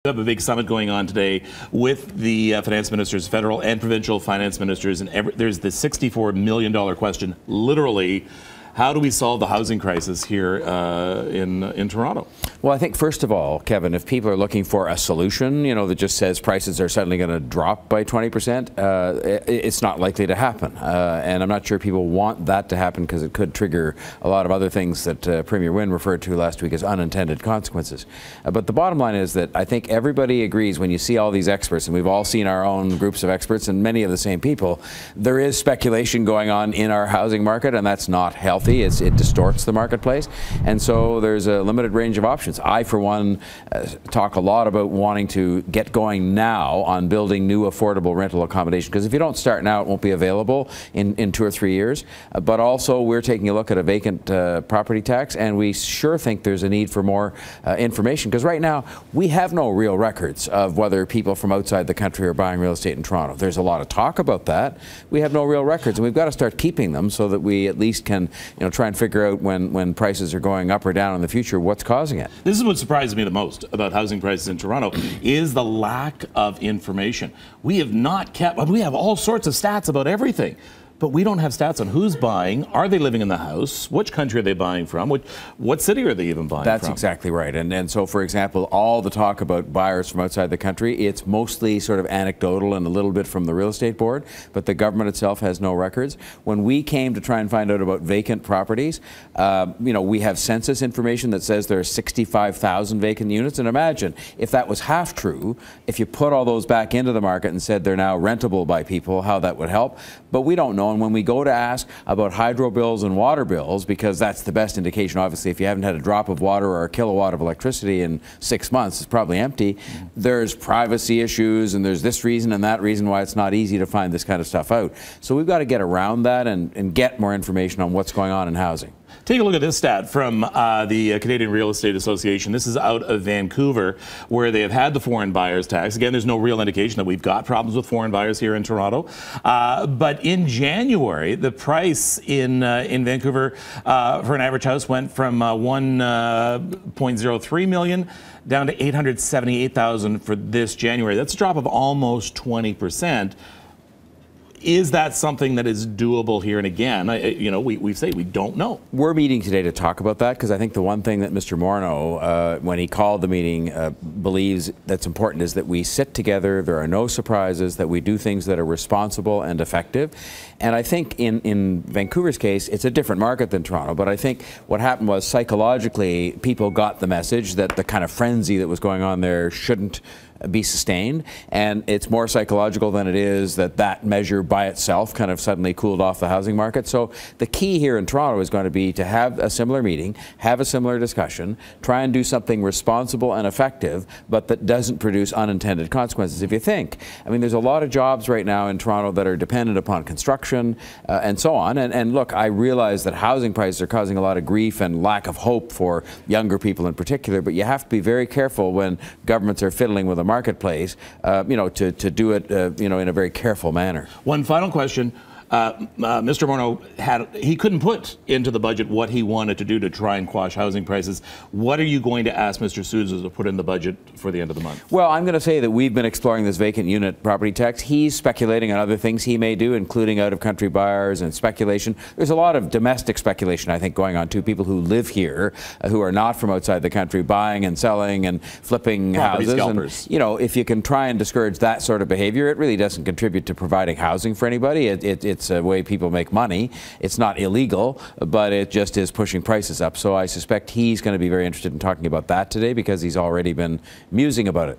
We have a big summit going on today with the finance ministers, federal and provincial finance ministers, and there's the $64 million question, literally, how do we solve the housing crisis here in Toronto? Well, I think, first of all, Kevin, if people are looking for a solution, that just says prices are suddenly going to drop by 20%, it's not likely to happen. And I'm not sure people want that to happen because it could trigger a lot of other things that Premier Wynne referred to last week as unintended consequences. But the bottom line is that I think everybody agrees when you see all these experts, and we've all seen our own groups of experts and many of the same people, there is speculation going on in our housing market, and that's not healthy. It distorts the marketplace. And so there's a limited range of options. I, for one, talk a lot about wanting to get going now on building new affordable rental accommodation, because if you don't start now, it won't be available in 2 or 3 years. But also, we're taking a look at a vacant property tax, and we sure think there's a need for more information, because right now, we have no real records of whether people from outside the country are buying real estate in Toronto. There's a lot of talk about that. We have no real records, and we've got to start keeping them so that we at least can try and figure out when prices are going up or down in the future, what's causing it. This is what surprises me the most about housing prices in Toronto, is the lack of information. We have not kept, we have all sorts of stats about everything, but we don't have stats on who's buying, are they living in the house, which country are they buying from, what city are they even buying from? That's exactly right. And so, for example, all the talk about buyers from outside the country, it's mostly sort of anecdotal and a little bit from the real estate board, but the government itself has no records. When we came to try and find out about vacant properties, we have census information that says there are 65,000 vacant units, and imagine if that was half true, if you put all those back into the market and said they're now rentable by people, how that would help. But we don't know. And when we go to ask about hydro bills and water bills, because that's the best indication, obviously, if you haven't had a drop of water or a kilowatt of electricity in 6 months, it's probably empty. There's privacy issues, and there's this reason and that reason why it's not easy to find this kind of stuff out. So we've got to get around that and get more information on what's going on in housing. Take a look at this stat from the Canadian Real Estate Association. This is out of Vancouver, where they have had the foreign buyers tax. Again, there's no real indication that we've got problems with foreign buyers here in Toronto. But in January, the price in Vancouver for an average house went from $1.03 million down to $878,000 for this January. That's a drop of almost 20%. Is that something that is doable here? And again, we say we don't know. We're meeting today to talk about that, because I think the one thing that Mr. Morneau, when he called the meeting, believes that's important is that we sit together, there are no surprises, that we do things that are responsible and effective. And I think in Vancouver's case, it's a different market than Toronto, but I think what happened was psychologically people got the message that the kind of frenzy that was going on there shouldn't be sustained, and it's more psychological than it is that measure by itself kind of suddenly cooled off the housing market. So the key here in Toronto is going to be to have a similar meeting, have a similar discussion, try and do something responsible and effective, but that doesn't produce unintended consequences. If you think, there's a lot of jobs right now in Toronto that are dependent upon construction and so on, and look, I realize that housing prices are causing a lot of grief and lack of hope for younger people in particular, but you have to be very careful when governments are fiddling with a marketplace, to do it, in a very careful manner. One final question. Mr. Morneau he couldn't put into the budget what he wanted to do to try and quash housing prices. What are you going to ask Mr. Sousa to put in the budget for the end of the month? Well, I'm going to say that we've been exploring this vacant unit property tax. He's speculating on other things he may do, including out-of-country buyers and speculation. There's a lot of domestic speculation, I think, going on too. People who live here, who are not from outside the country, buying and selling and flipping houses. Scalpers. And, if you can try and discourage that sort of behavior, it really doesn't contribute to providing housing for anybody. It's a way people make money. It's not illegal, but it just is pushing prices up. So I suspect he's going to be very interested in talking about that today, because he's already been musing about it.